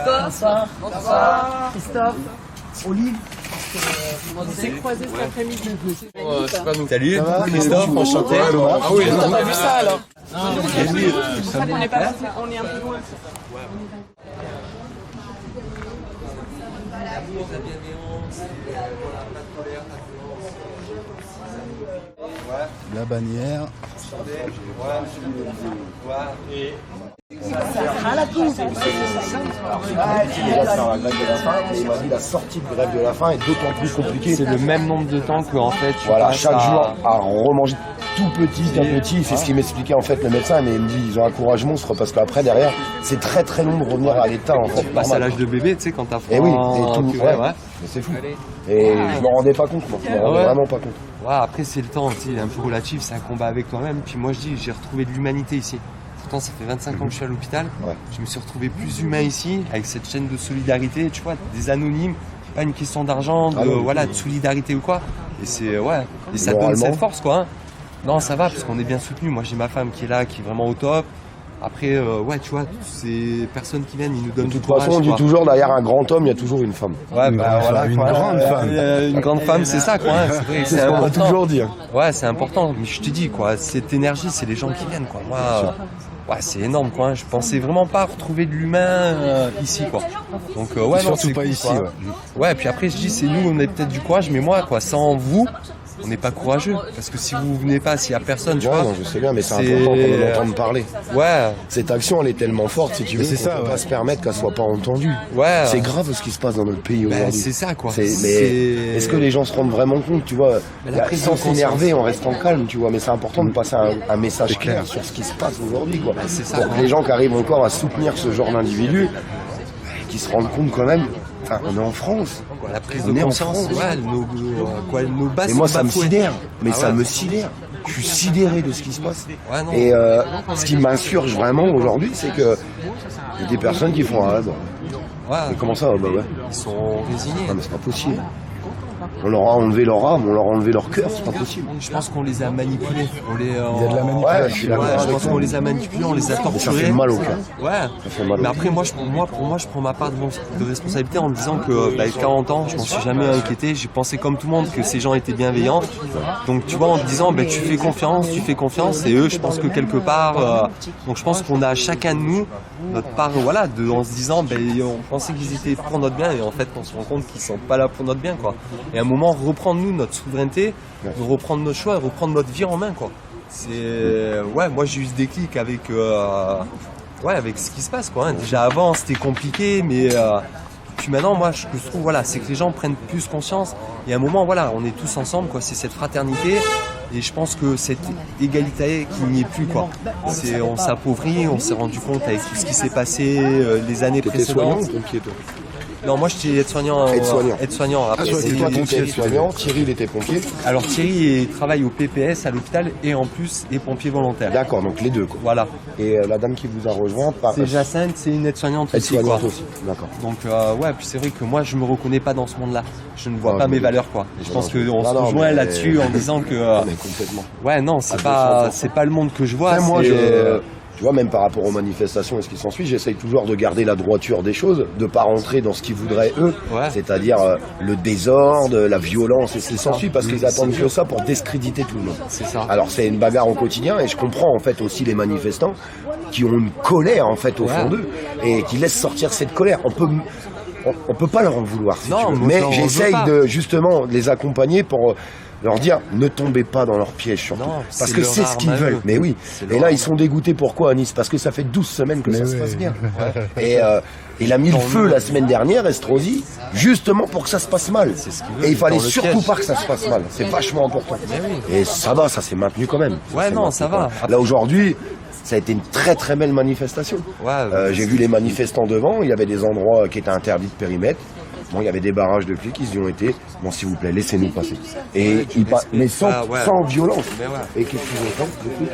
Bonsoir. Bonsoir. Christophe. Olive. On s'est croisés cet après-midi. C'est pas nous. Salut, Christophe, enchanté. Ah oui, on a vu ça alors. C'est ça qu'on est pas, on est un peu loin. L'amour, la bienveillance, la colère, la violence. La bannière. La sortie de grève de la faim est d'autant plus compliquée. C'est le même nombre de temps que en fait. Voilà, chaque jour à remanger tout petit. C'est ce qu'il m'expliquait en fait le médecin, mais il me dit ils ont un courage monstre parce qu'après derrière c'est très très long de revenir à l'état en fait. Passe à l'âge de bébé, tu sais, quand t'as froid. Et oui, et tout. Ouais. Mais c'est fou. Et je me rendais pas compte, moi. Je me rendais vraiment pas compte. Ouais, après c'est le temps, tu sais, un peu relatif, c'est un combat avec toi-même. Puis moi je dis, j'ai retrouvé de l'humanité ici. Pourtant ça fait 25 ans que je suis à l'hôpital. Ouais. Je me suis retrouvé plus humain ici, avec cette chaîne de solidarité, tu vois, des anonymes, pas une question d'argent, de solidarité ou quoi. Et c'est et ça donne cette force quoi. Hein. Non, ça va parce qu'on est bien soutenu. Moi j'ai ma femme qui est là, qui est vraiment au top. Après, tu vois, ces personnes qui viennent, ils nous donnent du courage. De toute façon, on dit toujours, derrière un grand homme, il y a toujours une femme. Ouais, voilà. Une grande femme. Une grande femme, c'est ça, quoi. Hein. C'est ce qu'on va toujours dire. Ouais, c'est important. Mais je te dis, quoi, cette énergie, c'est les gens qui viennent, quoi. Moi, c'est énorme, quoi. Je pensais vraiment pas retrouver de l'humain ici, quoi. Donc, surtout pas ici, quoi. Ouais, puis après, je dis, c'est nous, on est peut-être du courage, mais moi, quoi, sans vous, on n'est pas courageux. Parce que si vous venez pas, s'il y a personne, tu vois. Non, je sais bien, mais c'est important qu'on en entende parler. Ouais. Cette action, elle est tellement forte, si tu veux, qu'on peut pas se permettre qu'elle soit pas entendue. Ouais. C'est grave ce qui se passe dans notre pays aujourd'hui. C'est ça, quoi. Mais est-ce que les gens se rendent vraiment compte, tu vois, sans s'énerver, en restant calme, tu vois. Mais c'est important de passer un message clair sur ce qui se passe aujourd'hui, quoi. C'est ça. Pour que les gens qui arrivent encore à soutenir ce genre d'individus, qui se rendent compte quand même. Enfin, on est en France. La prise de conscience, nos bases. Et moi, ça me sidère. Mais ça me sidère. Je suis sidéré de ce qui se passe. Et ce qui m'insurge vraiment aujourd'hui, c'est que il y a des personnes qui font mais comment ça Ils sont résignés. Non, mais c'est pas possible. On leur a enlevé leur âme, on leur a enlevé leur cœur, c'est pas possible. Je pense qu'on les a manipulés. Il y a de la manipulation. Je pense qu'on les a manipulés, on les a torturés. Ça fait mal au cœur. Ouais. Mais après, moi, je prends ma part de responsabilité en me disant que, 40 ans, je m'en suis jamais inquiété. J'ai pensé comme tout le monde que ces gens étaient bienveillants. Donc, tu vois, en te disant, tu fais confiance. Et eux, je pense que quelque part, donc je pense qu'on a chacun de nous notre part, en se disant, on pensait qu'ils étaient pour notre bien et en fait, on se rend compte qu'ils sont pas là pour notre bien, quoi. Et à un moment, reprendre nous notre souveraineté, reprendre nos choix, reprendre notre vie en main, quoi. C'est moi j'ai eu ce déclic avec avec ce qui se passe, quoi. Hein. Déjà avant c'était compliqué, mais puis maintenant moi ce que je trouve c'est que les gens prennent plus conscience. Et à un moment on est tous ensemble, quoi. C'est cette fraternité. Et je pense que cette égalité qui n'y est plus, quoi. On s'appauvrit, on s'est rendu compte avec tout ce qui s'est passé les années précédentes. Soignant ou pompier, toi ? Non, moi j'étais aide-soignant. Aide-soignant. Après, c'est toi ton aide-soignant, Thierry il était pompier. Alors Thierry il travaille au PPS à l'hôpital et en plus est pompier volontaire. D'accord, donc les deux, quoi. Voilà. Et la dame qui vous a rejoint, c'est Jacinthe, c'est une aide-soignante aussi, quoi. D'accord. Donc puis c'est vrai que moi je me reconnais pas dans ce monde-là. Je ne vois pas mes valeurs, quoi. Je pense qu'on se rejoint là-dessus en disant que complètement. Ouais, non, c'est pas le monde que je vois. Enfin, moi tu vois, même par rapport aux manifestations et ce qui s'ensuit, j'essaye toujours de garder la droiture des choses, de pas rentrer dans ce qu'ils voudraient eux, c'est-à-dire le désordre, la violence et ce qui s'ensuit, parce qu'ils attendent que ça pour discréditer tout le monde. C'est ça. Alors c'est une bagarre au quotidien et je comprends en fait aussi les manifestants qui ont une colère en fait au fond d'eux et qui laissent sortir cette colère. On peut pas leur en vouloir, si tu veux. Mais j'essaye de justement les accompagner pour leur dire ne tombez pas dans leur piège surtout. Non, parce que c'est ce qu'ils veulent. Mais oui. Et là ils sont dégoûtés. Pourquoi à Nice? Parce que ça fait 12 semaines que ça se passe bien. Et il a mis le feu la semaine dernière, Estrosi, justement pour que ça se passe mal. Et il fallait surtout pas que ça se passe mal. C'est vachement important. Et ça va, ça s'est maintenu quand même. Ça va. Là aujourd'hui, ça a été une très très belle manifestation. J'ai vu les manifestants devant, il y avait des endroits qui étaient interdits de périmètre. Bon, il y avait des barrages de flics, ils y ont été. Bon, s'il vous plaît, laissez-nous passer. Et mais sans violence. Et qu'est-ce qu'ils ont fait?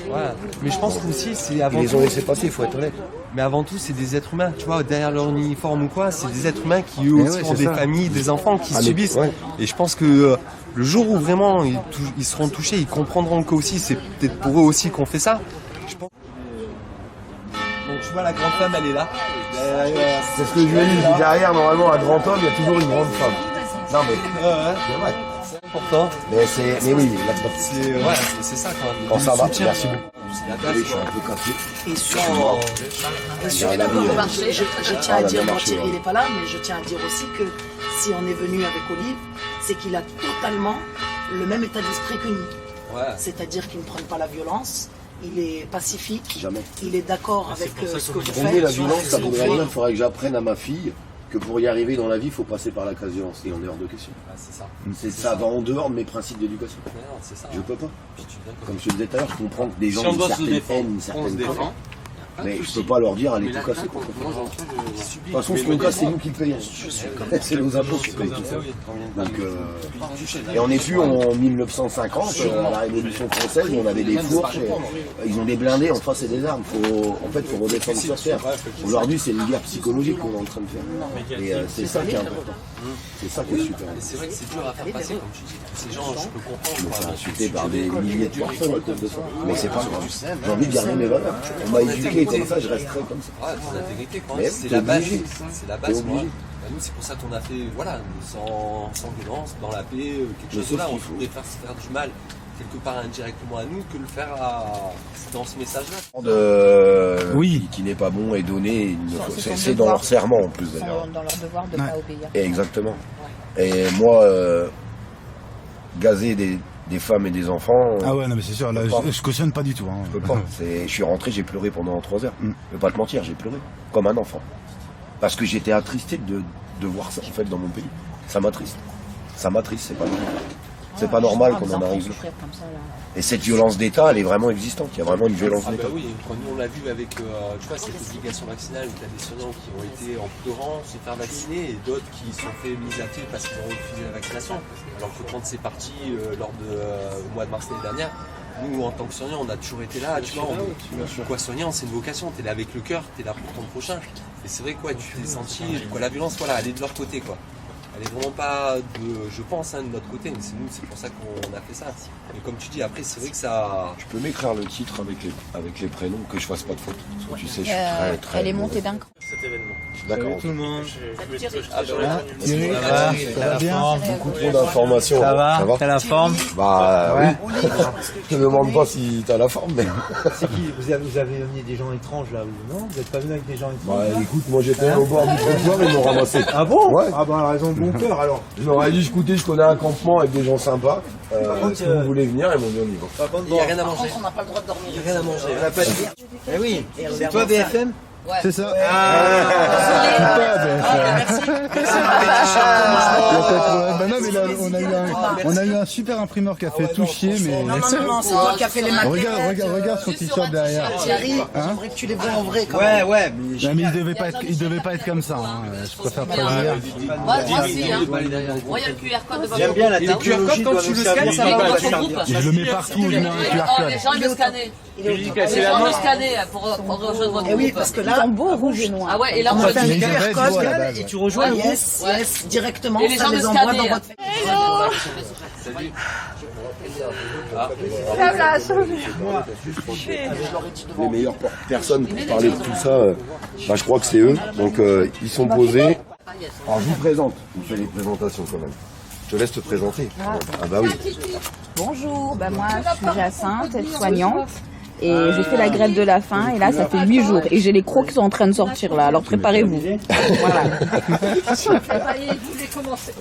Voilà. Mais je pense que aussi, c'est avant Ils les ont tout... laissés passer, il faut être honnête. Mais avant tout, c'est des êtres humains, tu vois, derrière leur uniforme ou quoi, c'est des êtres humains qui eux aussi ont des familles, des enfants qui subissent. Ouais. Et je pense que le jour où vraiment ils seront touchés, ils comprendront que aussi c'est peut-être pour eux aussi qu'on fait ça. Je pense. Donc tu vois, la grande femme, elle est là. C'est ce que je lui ai dit, derrière, normalement, à grand homme, il y a toujours une grande femme. Non mais, c'est vrai. C'est important. Mais oui, là-dedans. C'est ça quand même. Quand ça va, Soutien. merci beaucoup. C'est la Oui, base, je suis un peu cassé. Et sur la vie, je tiens à dire, bon, Thierry n'est pas là, mais je tiens à dire aussi que si on est venu avec Olive, c'est qu'il a totalement le même état d'esprit que nous. Ouais. C'est-à-dire qu'il ne prend pas la violence, il est pacifique, Jamais. il est d'accord avec ce que vous Pour moi, faites. la violence, ça voudrait dire, il faudrait que j'apprenne à ma fille que pour y arriver dans la vie, il faut passer par la case violence. Et en dehors de question. C'est ça. Ça va en dehors de mes principes d'éducation. Non, c'est ça. Je peux pas. Puis tu viens Comme je te disais tout à l'heure, je comprends que des gens Si on ont une doit se certaine défendre, haine, une on se certaine défend. colère. Mais je peux pas leur dire, allez tout casser. Quoi. De toute façon, ce qu'on casse, c'est nous qui le payons. C'est nos impôts qui payent tout ça. Donc, et on n'est plus en 1950, à la Révolution française, où on avait des fourches, ils ont des blindés en face et des armes. En fait, faut redescendre sur terre. Aujourd'hui, c'est une guerre psychologique qu'on est en train de faire. Et c'est ça qui est important. C'est ça qui est super. C'est vrai que c'est dur à faire passer, comme tu dis. Ces gens, je peux comprendre. Je me fais insulter par des milliers de personnes à cause de ça. Mais c'est pas grave. J'ai envie de garder mes valeurs. On m'a éduqué comme ça, je resterai comme ça. Ouais, ton intégrité, quoi. Mais C'est t'es la base. obligé. C'est la base, T'es moi. obligé. Bah, nous, c'est pour ça qu'on a fait, voilà, sans violence, dans la paix, quelque chose c'est là. ce On qu'il faut. préfère se faire du mal, quelque part indirectement à nous, que le faire dans ce message-là. Qui n'est pas bon et donné, c'est dans leur serment en plus d'ailleurs. Dans leur devoir de ne pas obéir. Et exactement. Et moi, gazer des femmes et des enfants. Ah ouais, non mais c'est sûr, là, je cautionne pas du tout. Hein. Je peux pas. Je suis rentré, j'ai pleuré pendant 3 heures. Je vais pas te mentir, j'ai pleuré. Comme un enfant. Parce que j'étais attristé de voir ça en fait dans mon pays. Ça m'attriste. Ça m'attriste, c'est pas normal. C'est pas normal qu'on en arrive. Et cette violence d'État, elle est vraiment existante. Il y a vraiment une violence Ah bah d'État. oui, nous on l'a vu avec tu vois, cette obligation vaccinale où tu as des soignants qui ont été en pleurant se faire vacciner et d'autres qui se sont fait miser à pied parce qu'ils ont refusé la vaccination. Alors que quand c'est parti lors au mois de mars l'année dernière, nous en tant que soignants on a toujours été là, tu vois, quoi soignant c'est une vocation, t'es là avec le cœur, t'es là pour ton prochain. Et c'est vrai quoi, tu t'es senti, quoi, la violence voilà, elle est de leur côté quoi. Elle est vraiment pas je pense, de notre côté, mais c'est pour ça qu'on a fait ça. Et comme tu dis, après, c'est vrai que ça... Tu peux m'écrire le titre avec les prénoms, que je fasse pas de faute. Parce que tu sais, je suis très... Elle est montée d'un cran. Cet événement. D'accord. Tout le monde. Thierry, Ça va bien. Beaucoup trop d'informations. Ça va T'as la forme? Bah oui. Je te demande pas si t'as la forme, mais... C'est qui vous avez amené des gens étranges là, non? Vous êtes pas venu avec des gens étranges? Bah écoute, moi j'étais au bord du trottoir, ils m'ont ramassé. Ah bon? Ouais. Ah bah raison de bon cœur alors. Je leur ai dit, écoutez, je connais un campement avec des gens sympas. contre, Si vous voulez venir, ils m'ont dit on y va. Il n'y a rien à Par manger. contre, on n'a pas le droit de dormir. Il n'y a rien à manger. On n'a pas dit. Eh oui, c'est toi BFM? C'est ça. Bah non, mais là, on a eu un super imprimeur qui a fait tout chier, mais. Non, c'est toi qui as fait les maquettes. Regarde son t-shirt derrière. Thierry, Hein j'aimerais que tu les vois en vrai quand même. Ouais, Non, mais il devait pas être comme ça. Hein. Je préfère prévenir. Moi aussi, hein. Moi, il y a le QR code devant j'aime bien la technologie quand doit tu nous le servir. scannes, ça va dans ton groupe. Je le mets partout, je mets un QR Oh, code. les gens, ils me scanner. Les gens me scanner pour rejoindre votre Eh oui, groupe. parce que Ils là, sont beaux, rouge et noir. Ah ouais, et là, on on a va fait un Mais ils QR devraient être code beaux à la base. et tu rejoins le yes, directement, Et les ça gens les me envoie dans scanner. votre... Les meilleures personnes pour parler de tout ça, bah, je crois que c'est eux. Donc ils sont posés. Alors je vous présente, je vous fais les présentations quand même. Je te laisse te présenter. Ah bah oui. Bonjour, moi je suis Jacinthe, aide-soignante. Et j'ai fait la grève de la faim et là ça fait 8 jours et j'ai les crocs qui sont en train de sortir là, alors préparez-vous. Voilà.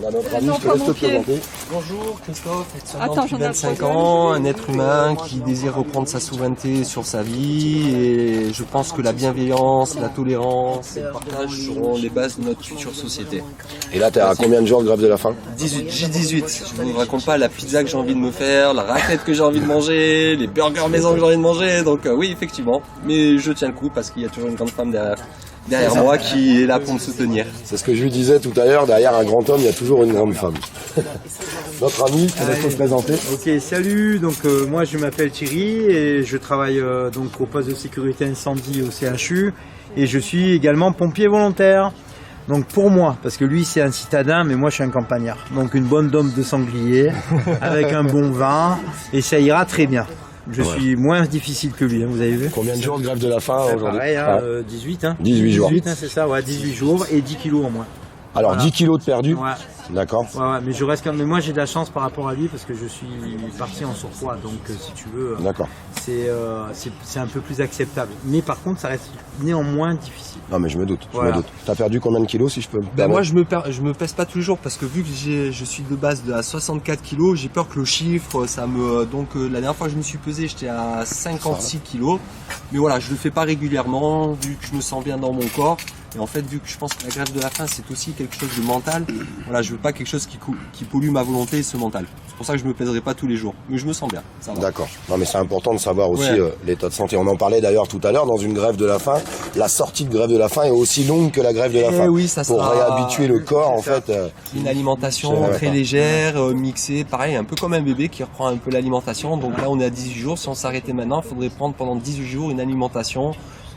On a notre ami, je te laisse te présenter. Bonjour, Christophe, aide-soignant depuis 25 ans, un être humain qui désire reprendre sa souveraineté sur sa vie et je pense que la bienveillance, la tolérance et le partage seront les bases de notre future société. Et là, t'es à combien de jours de grève de la faim? 18, J18, je vous raconte pas la pizza que j'ai envie de me faire, la raclette que j'ai envie de manger, les burgers maison que j'ai envie de manger, donc oui effectivement, mais je tiens le coup parce qu'il y a toujours une grande femme derrière moi qui est là pour me soutenir. C'est ce que je lui disais tout à l'heure, derrière un grand homme, il y a toujours une grande femme. notre ami, qui va se présenter. Ok, salut, donc moi je m'appelle Thierry et je travaille donc au poste de sécurité incendie au CHU et je suis également pompier volontaire. Donc pour moi, parce que lui c'est un citadin mais moi je suis un campagnard. Donc une bonne dôme de sanglier avec un bon vin et ça ira très bien. Je suis moins difficile que lui, hein, vous avez vu. Combien de jours de grève de la faim aujourd'hui? Pareil, hein, 18. Hein. 18 jours. 18, hein, c'est ça, ouais, 18 jours et 10 kilos en moins. Alors voilà. 10 kilos de perdu. Ouais. D'accord. Ouais, mais je reste quand même. Mais moi j'ai de la chance par rapport à lui parce que je suis parti en surpoids, donc si tu veux, D'accord. c'est un peu plus acceptable. Mais par contre, ça reste néanmoins difficile. Non mais je me doute. Voilà. Je me doute. T'as perdu combien de kilos si je peux me Ben moi permettre? je me pèse pas tous les jours parce que vu que je suis de base à 64 kilos, j'ai peur que le chiffre ça me la dernière fois que je me suis pesé j'étais à 56 kilos, mais voilà je le fais pas régulièrement vu que je me sens bien dans mon corps et en fait vu que je pense que la grève de la faim c'est aussi quelque chose de mental, voilà je veux pas quelque chose qui pollue ma volonté et ce mental. C'est pour ça que je me pèserai pas tous les jours, mais je me sens bien. Ça va. D'accord. Non mais c'est important de savoir aussi Ouais. l'état de santé. On en parlait d'ailleurs tout à l'heure dans une grève de la faim. La sortie de grève de la faim est aussi longue que la grève de la faim. Oui, ça pour sera réhabituer le corps en fait. Une alimentation C'est très vrai. légère, mixée, pareil, un peu comme un bébé qui reprend un peu l'alimentation. Donc là, on est à 18 jours. Si on s'arrêtait maintenant, il faudrait prendre pendant 18 jours une alimentation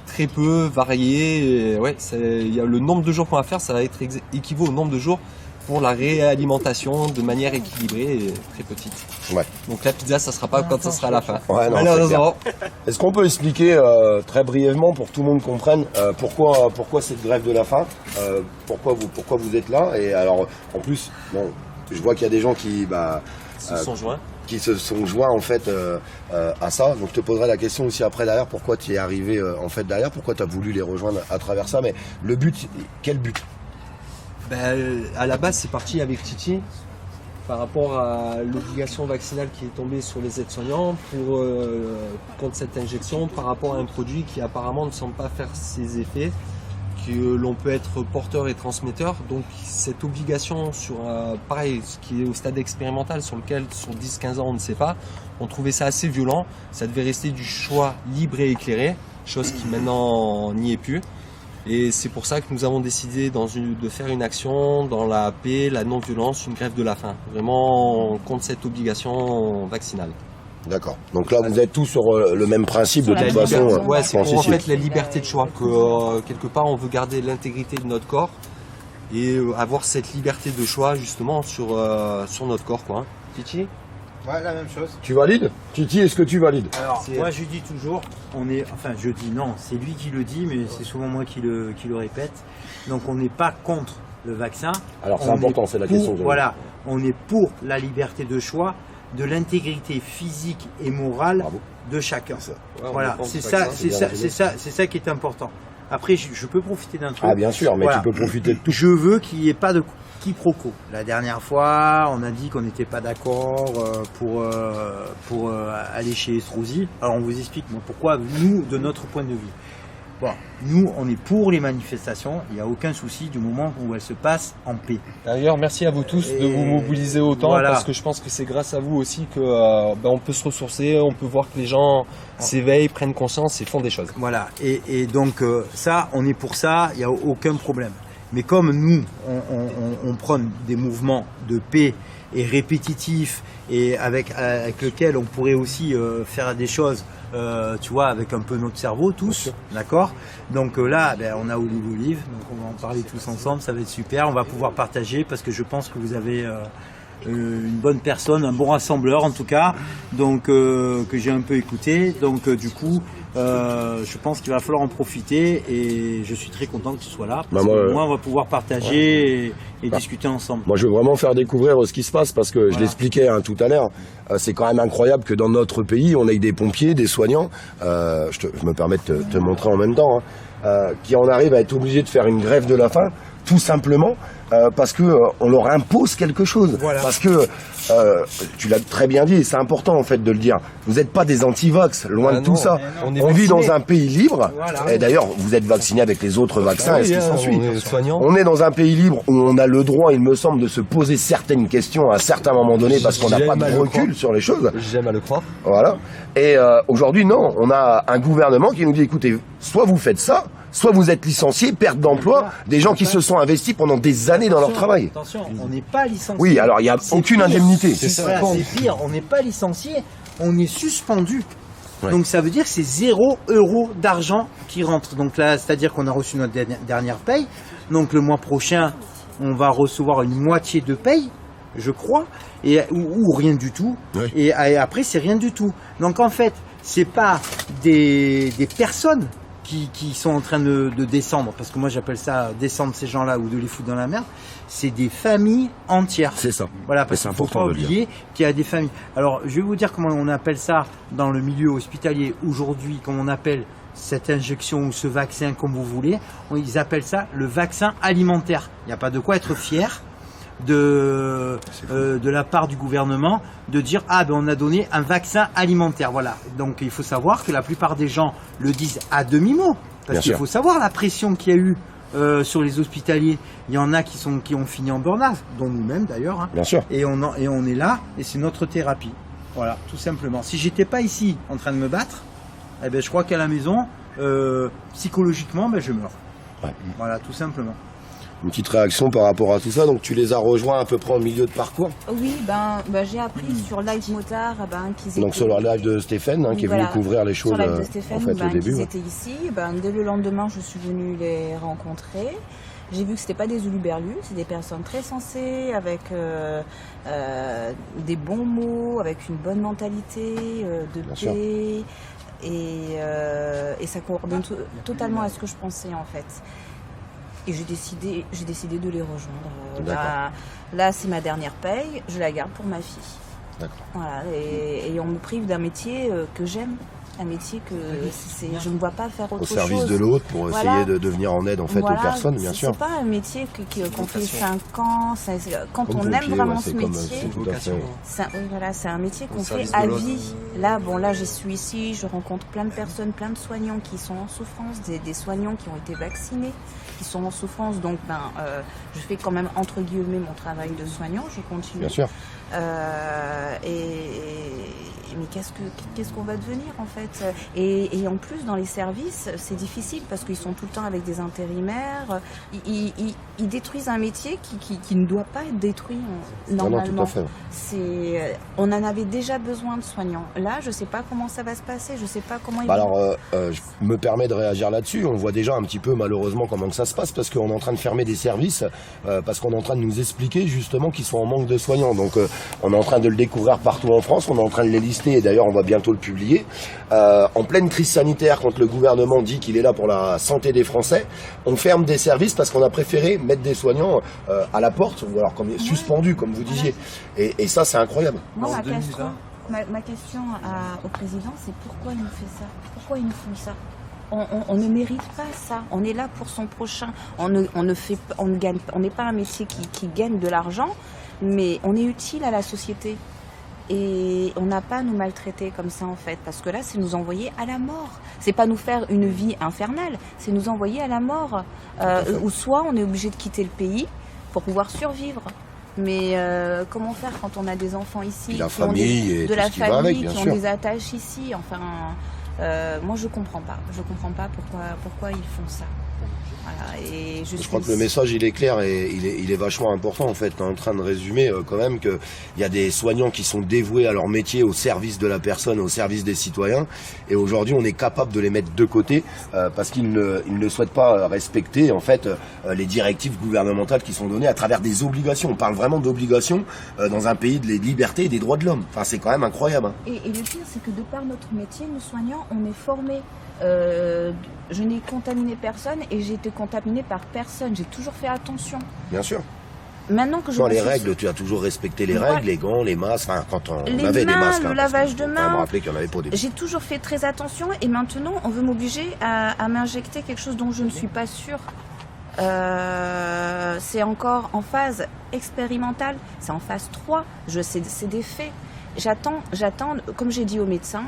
très peu variée. Et ouais, il y a le nombre de jours qu'on va faire, ça va être équivaut au nombre de jours pour la réalimentation de manière équilibrée et très petite. Ouais. Donc la pizza, ça sera pas quand ça sera à la fin. Ouais, non, malheureusement. Est-ce qu'on peut expliquer très brièvement pour que tout le monde comprenne pourquoi cette grève de la faim, pourquoi vous êtes là et alors en plus bon, je vois qu'il y a des gens qui Se sont joints. qui se sont joints en fait à ça. Donc je te poserai la question aussi après derrière pourquoi tu es arrivé en fait derrière, pourquoi tu as voulu les rejoindre à travers ça, mais le but, quel but? À la base, c'est parti avec Titi par rapport à l'obligation vaccinale qui est tombée sur les aides-soignants contre cette injection par rapport à un produit qui apparemment ne semble pas faire ses effets, que l'on peut être porteur et transmetteur. Donc cette obligation sur, pareil, ce qui est au stade expérimental sur lequel sur 10-15 ans on ne sait pas, on trouvait ça assez violent. Ça devait rester du choix libre et éclairé, chose qui maintenant n'y est plus. Et c'est pour ça que nous avons décidé de faire une action dans la paix, la non-violence, une grève de la faim. Vraiment contre cette obligation vaccinale. D'accord. Donc là, vous êtes tous sur le même principe de toute façon. Ouais, je c'est pense pour en ici. fait la liberté de choix. Que quelque part, on veut garder l'intégrité de notre corps et avoir cette liberté de choix justement sur notre corps, quoi. Titi ? Ouais, la même chose. Tu valides? Titi, est-ce que tu valides? Alors, moi je dis toujours, je dis non, c'est lui qui le dit, mais c'est souvent moi qui le répète. Donc on n'est pas contre le vaccin. Alors c'est important, c'est la question. Voilà, on est pour la liberté de choix, de l'intégrité physique et morale de chacun. Ouais, voilà, c'est ça qui est important. Après, je peux profiter d'un truc. Ah bien sûr, mais voilà. tu peux profiter de tout. Je veux qu'il n'y ait pas de quiproquo. La dernière fois, on a dit qu'on n'était pas d'accord pour aller chez Estrosi. Alors on vous explique pourquoi, nous, de notre point de vue. Bon, nous, on est pour les manifestations, il n'y a aucun souci du moment où elles se passent en paix. D'ailleurs, merci à vous tous de vous mobiliser autant, voilà. Parce que je pense que c'est grâce à vous aussi que on peut se ressourcer, on peut voir que les gens s'éveillent, prennent conscience et font des choses. Voilà, et donc ça, on est pour ça, il n'y a aucun problème. Mais comme nous, on prône des mouvements de paix et répétitifs et avec lequel on pourrait aussi faire des choses, tu vois, avec un peu notre cerveau tous, d'accord. Donc là, on a Olive, donc on va en parler tous ensemble, ça va être super, on va pouvoir partager parce que je pense que vous avez une bonne personne, un bon rassembleur en tout cas, donc que j'ai un peu écouté, donc du coup je pense qu'il va falloir en profiter et je suis très content que tu sois là parce que moi on va pouvoir partager et discuter ensemble. Moi je veux vraiment faire découvrir ce qui se passe parce que je l'expliquais tout à l'heure, c'est quand même incroyable que dans notre pays on ait des pompiers, des soignants, je me permets de te montrer en même temps, qui en arrivent à être obligés de faire une grève de la faim tout simplement parce que on leur impose quelque chose. Voilà. Parce que tu l'as très bien dit, et c'est important en fait de le dire. Vous n'êtes pas des anti-vax, loin de tout ça. On vit dans un pays libre. Voilà. Et d'ailleurs, vous êtes vaccinés avec les autres vaccins et ce qui s'ensuit. On est dans un pays libre où on a le droit, il me semble, de se poser certaines questions à un certain moment donné parce qu'on n'a pas de recul sur les choses. J'aime à le croire. Voilà. Et aujourd'hui, non, on a un gouvernement qui nous dit, écoutez, soit vous faites ça, soit vous êtes licencié, perte d'emploi, des gens qui se sont investis pendant des années dans leur travail. Attention, on n'est pas licencié. Oui, alors il n'y a aucune indemnité. Voilà, c'est pire, on n'est pas licencié, on est suspendu. Ouais. Donc ça veut dire que c'est 0 € d'argent qui rentre. Donc là, c'est-à-dire qu'on a reçu notre dernière paye. Donc le mois prochain, on va recevoir une moitié de paye, je crois, ou rien du tout. Oui. Et après, c'est rien du tout. Donc en fait, c'est pas des personnes qui sont en train de descendre, parce que moi j'appelle ça descendre ces gens-là ou de les foutre dans la merde, c'est des familles entières. C'est ça. Voilà, parce c'est qu'il ne faut important pas de le oublier qu'il y a des familles. Alors, je vais vous dire comment on appelle ça dans le milieu hospitalier aujourd'hui, comment on appelle cette injection ou ce vaccin, comme vous voulez. Ils appellent ça le vaccin alimentaire. Il n'y a pas de quoi être fier de la part du gouvernement de dire ah ben on a donné un vaccin alimentaire. Voilà. Donc il faut savoir que la plupart des gens le disent à demi-mot, parce qu'il faut savoir la pression qu'il y a eu sur les hospitaliers. Il y en a qui ont fini en burn-out, dont nous-mêmes d'ailleurs. Hein. Bien sûr. Et on est là et c'est notre thérapie. Voilà, tout simplement. Si j'étais pas ici en train de me battre, eh ben je crois qu'à la maison psychologiquement ben je meurs. Ouais. Voilà, tout simplement. Une petite réaction par rapport à tout ça, donc tu les as rejoints à peu près en milieu de parcours. Oui, j'ai appris sur Live Motard qu'ils étaient... Donc sur le live de Stéphane, qui est venu couvrir les choses sur live de Stéphane, en fait, au début. Ils étaient ici, dès le lendemain je suis venue les rencontrer. J'ai vu que c'était pas des huluberlus, c'est des personnes très sensées, avec des bons mots, avec une bonne mentalité, de Bien paix, et ça coordonne totalement à ce que je pensais en fait. Et j'ai décidé de les rejoindre. Là, c'est ma dernière paye, je la garde pour ma fille. D'accord. Voilà, et on me prive d'un métier que j'aime, un métier que je ne vois pas faire autre chose. Au service de l'autre, pour essayer de venir en aide en fait aux personnes, bien sûr. C'est pas un métier qu'on fait 5 ans. Quand on aime vraiment ce métier, c'est un métier qu'on fait à vie. Là, je suis ici, je rencontre plein de personnes, plein de soignants qui sont en souffrance, des soignants qui ont été vaccinés, qui sont en souffrance. Donc, je fais quand même entre guillemets mon travail de soignant. Je continue. Bien sûr. Mais qu'est-ce qu'on va devenir en fait? Et en plus dans les services c'est difficile parce qu'ils sont tout le temps avec des intérimaires, ils détruisent un métier qui ne doit pas être détruit normalement. Non, tout à fait. On en avait déjà besoin de soignants. Là je sais pas comment ça va se passer, je sais pas comment je me permets de réagir là-dessus. On voit déjà un petit peu malheureusement comment que ça se passe parce qu'on est en train de fermer des services, parce qu'on est en train de nous expliquer justement qu'ils sont en manque de soignants. Donc on est en train de le découvrir partout en France, on est en train de les lister et d'ailleurs on va bientôt le publier. En pleine crise sanitaire, quand le gouvernement dit qu'il est là pour la santé des Français, on ferme des services parce qu'on a préféré mettre des soignants à la porte, ou alors suspendus comme vous disiez. Et ça c'est incroyable. Moi, ma question au président, c'est pourquoi il nous fait ça? Pourquoi ils nous font ça? On ne mérite pas ça. On est là pour son prochain. On n'est pas un métier qui gagne de l'argent, mais on est utile à la société. Et on n'a pas à nous maltraiter comme ça en fait, parce que là c'est nous envoyer à la mort. C'est pas nous faire une vie infernale, c'est nous envoyer à la mort. Ou soit on est obligé de quitter le pays pour pouvoir survivre. Mais comment faire quand on a des enfants ici, la famille de la famille, qui ont des attaches ici. Enfin, moi je comprends pas. Je comprends pas pourquoi ils font ça. Voilà, et je crois que le message il est clair et il est vachement important en fait. On est en train de résumer quand même qu'il y a des soignants qui sont dévoués à leur métier au service de la personne, au service des citoyens, et aujourd'hui on est capable de les mettre de côté parce qu'ils ne souhaitent pas respecter en fait les directives gouvernementales qui sont données à travers des obligations. On parle vraiment d'obligations dans un pays de liberté et des droits de l'homme. Enfin c'est quand même incroyable. Hein. Et le pire c'est que de par notre métier, nous soignants, on est formés. Je n'ai contaminé personne et j'ai été contaminée par personne. J'ai toujours fait attention. Bien sûr. Maintenant que je les règles, tu as toujours respecté les règles, les gants, les masques. Enfin, quand on avait des masques, le lavage de mains. Me rappeler qu'il y en avait pour des. J'ai toujours fait très attention et maintenant on veut m'obliger à m'injecter quelque chose dont je ne suis pas sûre. C'est encore en phase expérimentale. C'est en phase 3. C'est des faits. J'attends, comme j'ai dit au médecin,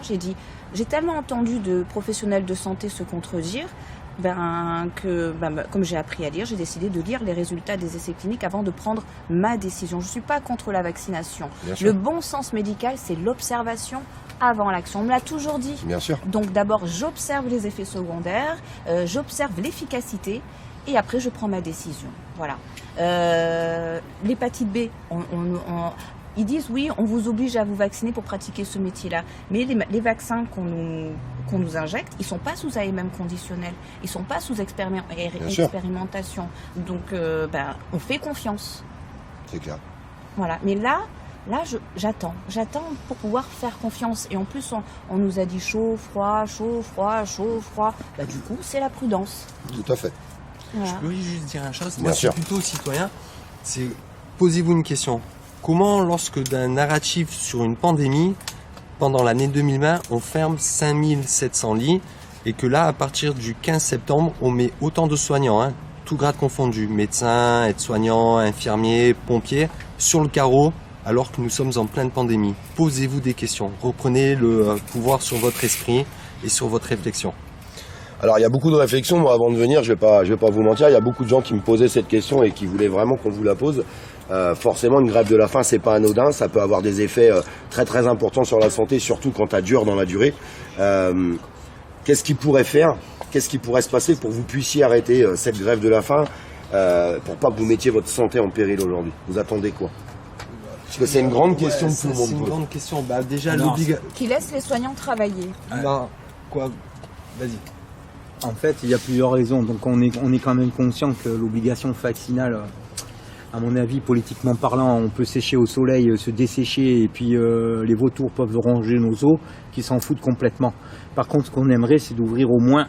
j'ai tellement entendu de professionnels de santé se contredire comme j'ai appris à lire, j'ai décidé de lire les résultats des essais cliniques avant de prendre ma décision. Je ne suis pas contre la vaccination. Le bon sens médical, c'est l'observation avant l'action. On me l'a toujours dit. Bien sûr. Donc d'abord, j'observe les effets secondaires, j'observe l'efficacité et après, je prends ma décision. Voilà. L'hépatite B, ils disent oui, on vous oblige à vous vacciner pour pratiquer ce métier-là. Mais les vaccins qu'on nous injecte, ils ne sont pas sous AMM conditionnel, ils ne sont pas sous expérimentation. Donc, on fait confiance. C'est clair. Voilà. Mais là, j'attends pour pouvoir faire confiance. Et en plus, on nous a dit chaud, froid, chaud, froid, chaud, froid. Du coup, c'est la prudence. Tout à fait. Voilà. Je peux juste dire une chose. Bien Moi, je suis sûr. plutôt citoyen. C'est posez-vous une question. Comment, lorsque d'un narratif sur une pandémie, pendant l'année 2020, on ferme 5700 lits et que là, à partir du 15 septembre, on met autant de soignants, tout grade confondu, médecins, aides-soignants, infirmiers, pompiers, sur le carreau, alors que nous sommes en pleine pandémie. Posez-vous des questions. Reprenez le pouvoir sur votre esprit et sur votre réflexion. Alors il y a beaucoup de réflexions, moi avant de venir, je vais pas vous mentir, il y a beaucoup de gens qui me posaient cette question et qui voulaient vraiment qu'on vous la pose. Forcément une grève de la faim c'est pas anodin, ça peut avoir des effets très très importants sur la santé, surtout quand ça dure dans la durée. Qu'est-ce qui pourrait se passer pour que vous puissiez arrêter cette grève de la faim, pour pas que vous mettiez votre santé en péril aujourd'hui? Vous attendez quoi? Parce que c'est une grande question que tout le monde C'est une pose. grande question. Déjà, Qui laisse les soignants travailler. Vas-y. En fait, il y a plusieurs raisons. Donc on est quand même conscient que l'obligation vaccinale, à mon avis, politiquement parlant, on peut sécher au soleil, se dessécher, et puis les vautours peuvent ronger nos os, qui s'en foutent complètement. Par contre, ce qu'on aimerait, c'est d'ouvrir au moins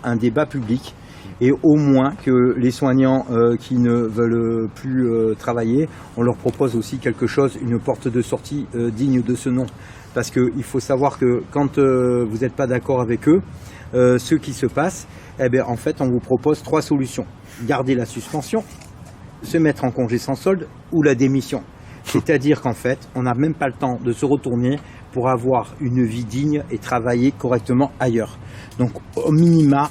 un débat public, et au moins que les soignants qui ne veulent plus travailler, on leur propose aussi quelque chose, une porte de sortie digne de ce nom. Parce qu'il faut savoir que quand vous n'êtes pas d'accord avec eux, ce qui se passe, en fait, on vous propose 3 solutions. Garder la suspension, se mettre en congé sans solde ou la démission. C'est-à-dire qu'en fait, on n'a même pas le temps de se retourner pour avoir une vie digne et travailler correctement ailleurs. Donc, au minima,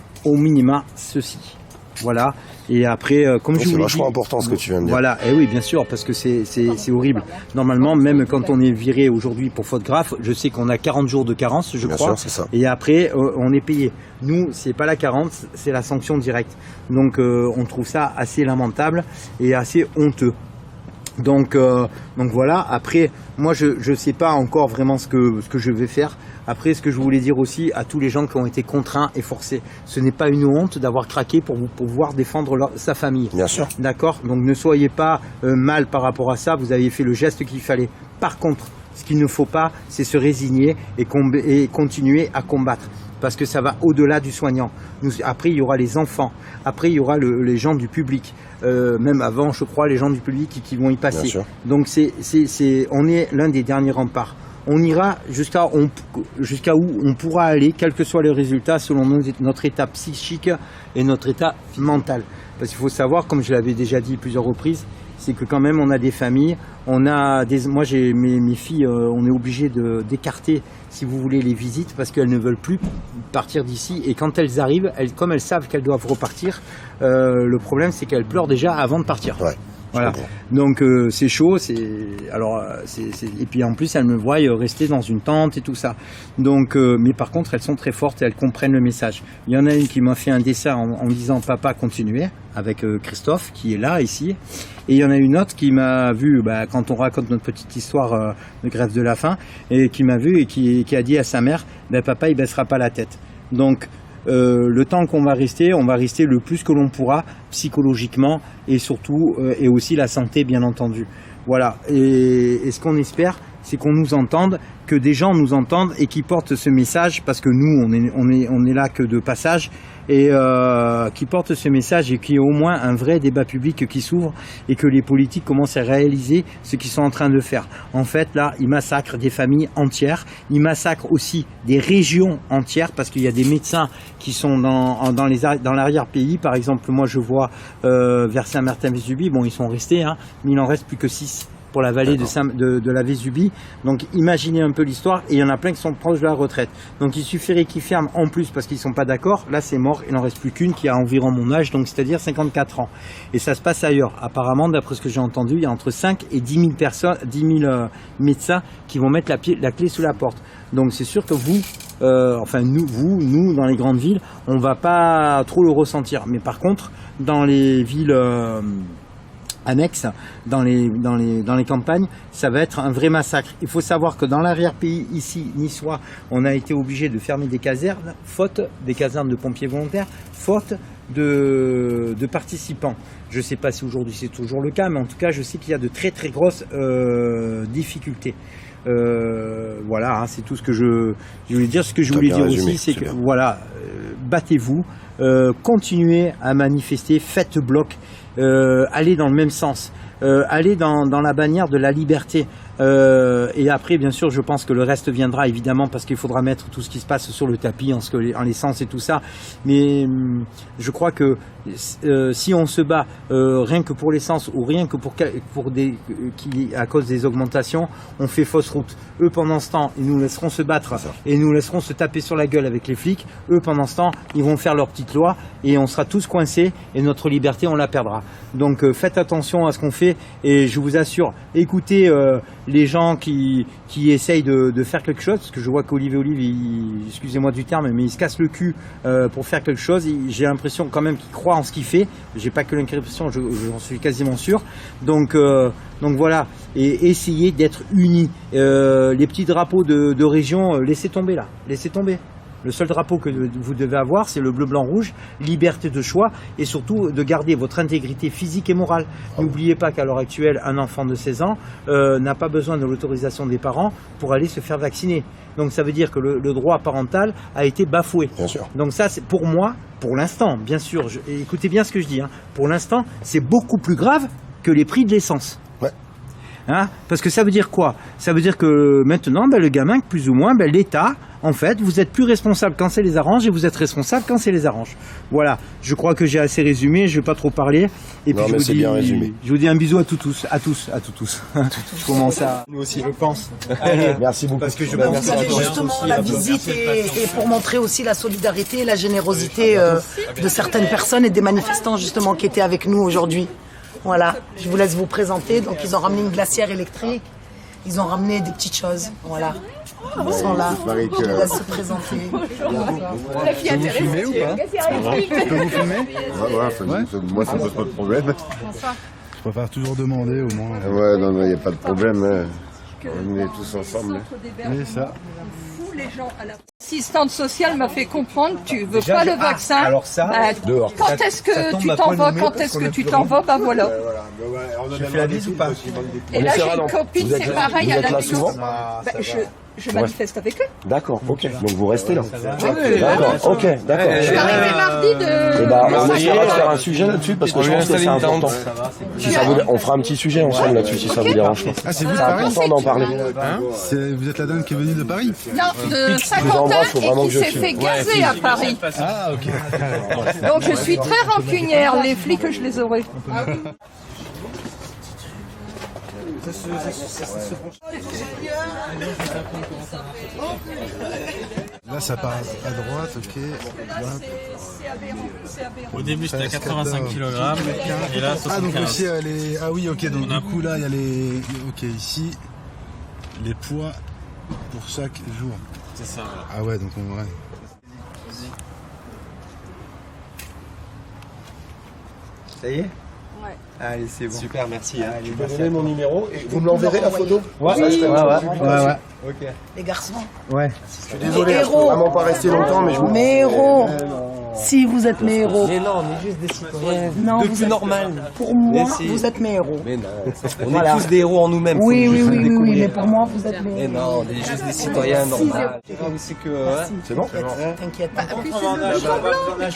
ceci. Voilà. Et après, comme je vous l'ai dit, c'est vachement important ce que tu viens de dire. Voilà. Et oui, bien sûr, parce que c'est horrible. Normalement, même quand on est viré aujourd'hui pour faute grave, je sais qu'on a 40 jours de carence, je Bien crois. sûr, c'est ça. Et après, on est payé. Nous, c'est pas la carence, c'est la sanction directe. Donc, on trouve ça assez lamentable et assez honteux. Donc voilà. Après, moi, je sais pas encore vraiment ce que je vais faire. Après, ce que je voulais dire aussi à tous les gens qui ont été contraints et forcés, ce n'est pas une honte d'avoir craqué pour pouvoir défendre sa famille. Bien sûr. D'accord. Donc ne soyez pas mal par rapport à ça. Vous avez fait le geste qu'il fallait. Par contre, ce qu'il ne faut pas, c'est se résigner et continuer à combattre. Parce que ça va au-delà du soignant. Après, il y aura les enfants. Après, il y aura les gens du public. Même avant, je crois, les gens du public qui vont y passer. Bien sûr. Donc, on est l'un des derniers remparts. On ira jusqu'à où on pourra aller, quel que soit le résultat, selon notre état psychique et notre état mental. Parce qu'il faut savoir, comme je l'avais déjà dit plusieurs reprises, c'est que quand même on a des familles, moi j'ai mes filles, on est obligé d'écarter, si vous voulez, les visites parce qu'elles ne veulent plus partir d'ici. Et quand elles arrivent, comme elles savent qu'elles doivent repartir, le problème c'est qu'elles pleurent déjà avant de partir. Ouais. Voilà. Donc c'est chaud, et puis en plus elles me voient rester dans une tente et tout ça. Donc mais par contre elles sont très fortes et elles comprennent le message. Il y en a une qui m'a fait un dessin en disant papa continuez avec Christophe qui est là ici, et il y en a une autre qui m'a vu quand on raconte notre petite histoire de grève de la faim, et qui m'a vu et qui a dit à sa mère papa il baissera pas la tête. Donc le temps qu'on va rester, on va rester le plus que l'on pourra psychologiquement et surtout et aussi la santé bien entendu. Voilà. Et ce qu'on espère, c'est qu'on nous entende, que des gens nous entendent et qui portent ce message, parce que nous on est là que de passage, et qui portent ce message et qu'il y ait au moins un vrai débat public qui s'ouvre et que les politiques commencent à réaliser ce qu'ils sont en train de faire. En fait, là, ils massacrent des familles entières, ils massacrent aussi des régions entières, parce qu'il y a des médecins qui sont dans l'arrière-pays. Par exemple, moi je vois vers Saint-Martin-Vésubie, bon ils sont restés, mais il en reste plus que 6. pour la vallée de la Vésubie. Donc imaginez un peu l'histoire, et il y en a plein qui sont proches de la retraite. Donc il suffirait qu'ils ferment en plus parce qu'ils sont pas d'accord. Là c'est mort, il n'en reste plus qu'une qui a environ mon âge, donc c'est-à-dire 54 ans. Et ça se passe ailleurs. Apparemment, d'après ce que j'ai entendu, il y a entre 5 et 10 000 personnes, 10 000 médecins qui vont mettre la clé sous la porte. Donc c'est sûr que vous, nous, dans les grandes villes, on va pas trop le ressentir. Mais par contre, dans les villes annexes, dans les campagnes, ça va être un vrai massacre. Il faut savoir que dans l'arrière-pays, ici, niçois, on a été obligé de fermer des casernes, faute des casernes de pompiers volontaires, faute de participants. Je ne sais pas si aujourd'hui c'est toujours le cas, mais en tout cas, je sais qu'il y a de très très grosses difficultés. Voilà, hein, c'est tout ce que je voulais dire. Ce que je voulais dire aussi, c'est que voilà, battez-vous, continuez à manifester, faites bloc, allez dans le même sens, allez dans la bannière de la liberté. Et après, bien sûr, je pense que le reste viendra, évidemment, parce qu'il faudra mettre tout ce qui se passe sur le tapis, en l'essence et tout ça. Mais je crois que si on se bat rien que pour l'essence ou rien que à cause des augmentations, on fait fausse route. Eux, pendant ce temps, ils nous laisseront se battre et nous laisseront se taper sur la gueule avec les flics. Eux, pendant ce temps, ils vont faire leur petite loi et on sera tous coincés et notre liberté, on la perdra. Donc faites attention à ce qu'on fait et je vous assure, écoutez les gens qui essayent de faire quelque chose, parce que je vois qu'Olive, excusez-moi du terme, mais il se casse le cul pour faire quelque chose. J'ai l'impression quand même qu'il croit en ce qu'il fait. J'ai pas que l'impression, j'en suis quasiment sûr. Donc voilà, et essayez d'être unis. Les petits drapeaux de région, laissez tomber là, laissez tomber. Le seul drapeau que vous devez avoir, c'est le bleu, blanc, rouge, liberté de choix et surtout de garder votre intégrité physique et morale. N'oubliez pas qu'à l'heure actuelle, un enfant de 16 ans n'a pas besoin de l'autorisation des parents pour aller se faire vacciner. Donc ça veut dire que le droit parental a été bafoué. Bien sûr. Donc ça, c'est pour moi, pour l'instant, bien sûr, écoutez bien ce que je dis, hein, pour l'instant, c'est beaucoup plus grave que les prix de l'essence. Ouais. Hein, parce que ça veut dire quoi? Ça veut dire que maintenant, le gamin, plus ou moins, l'État, en fait, vous êtes plus responsable quand ça les arrange et vous êtes responsable quand ça les arrange. Voilà, je crois que j'ai assez résumé, je vais pas trop parler. Et puis je vous dis un bisou à tous. Je commence à... Nous aussi, je pense. Allez, merci beaucoup. Parce que je pense que justement, la visite et pour montrer aussi la solidarité et la générosité de certaines personnes et des manifestants justement qui étaient avec nous aujourd'hui. Voilà, je vous laisse vous présenter. Donc ils ont ramené une glacière électrique, ils ont ramené des petites choses. Voilà. Ils sont là, je vous laisse se présenter. La fille intéressée. Vous filmez ou pas? Je peux vous filmer? Moi ça pose pas de problème. Je préfère toujours demander au moins. Ouais, non, il n'y a pas de problème. On est tous ensemble. Oui, ça. L'assistante sociale m'a fait comprendre que tu veux pas le vaccin. Alors ça, dehors. Quand est-ce que tu t'en vas? Quand est-ce que tu t'en vas? Bah voilà. Tu fais la bise ou pas? Et là j'ai une copine, c'est pareil à la maison. Je Ouais. manifeste avec eux. D'accord, ok. Donc vous restez là. D'accord, ok, d'accord. Je suis arrivée mardi de... Eh ben, on essaiera de faire un sujet là-dessus parce que je pense que c'est important. Si ça vous... On fera un petit sujet ensemble là-dessus si ça vous dérange pas. Ah, c'est vous de C'est Paris? important d'en parler. Vous êtes la dame qui est venue de Paris? Non, de Saint-Quentin et qui s'est fait gazer à Paris. Ah, ok. Donc je suis très rancunière, les flics je les aurai. Là, ça part à droite, ok. Au début, c'était à 85 kg et là, 75. Ah, donc aussi, elle est... Ah oui, ok, donc du coup, là, il y a les... Ok, ici, les poids pour chaque jour. C'est ça, voilà. Ah ouais, donc on va... Ça y est? Ouais. Allez, c'est bon. Super, merci. Allez, Tu peux donner mon numéro et Vous me l'enverrez la photo? Ouais. Ok. Les garçons. Ouais. Je suis désolé, je peux vraiment pas rester longtemps, mais je vous... Mes héros. Si vous êtes mes héros. Mais non, on est juste des citoyens. Non, de vous plus êtes... normal. Pour moi, vous êtes mes héros. Mais non, on est tous des héros en nous-mêmes. Oui, mais pour moi, vous êtes mes Mais héros. non, on est juste des citoyens normaux. C'est que... C'est bon? T'inquiète. Puis c'est le jour blanc.